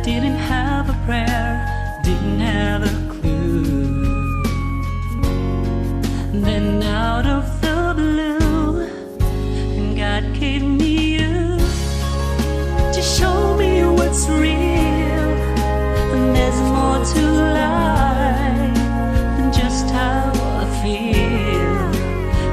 didn't have a prayer, didn't have a clue. Then out of the blue, God gave me you to show me what's real. And there's more to life than just how I feel.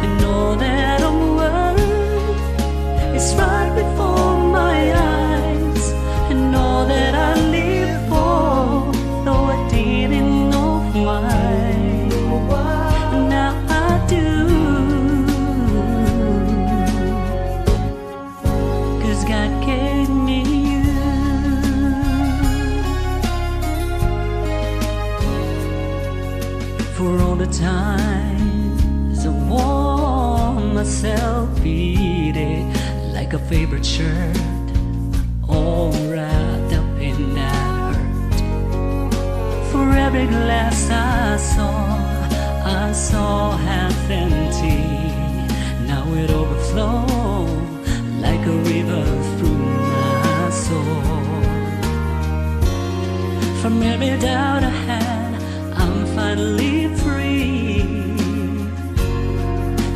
And all that I'm worth is right before my eyes. And all that I live for, though I didn't know why, now I do. 'Cause God gave me you. For all the times I wore myself beaded like a favorite shirt, all wrapped up in that hurt. For every glass I saw half empty. Now it overflows like a river through my soul. From every doubt I had, I'm finally free.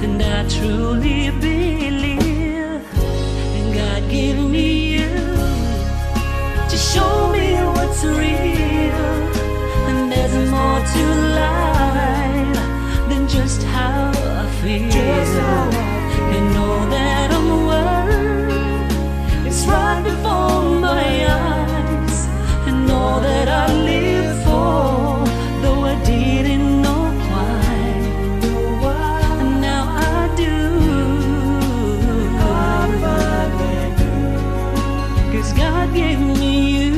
And I truly believe God gave me you to show me what's real. And there's more to life than just how I feel. And all that I'm worth is right before my eyes. And all that I live for, though I didn't know why, and now I do. 'Cause God gave me you.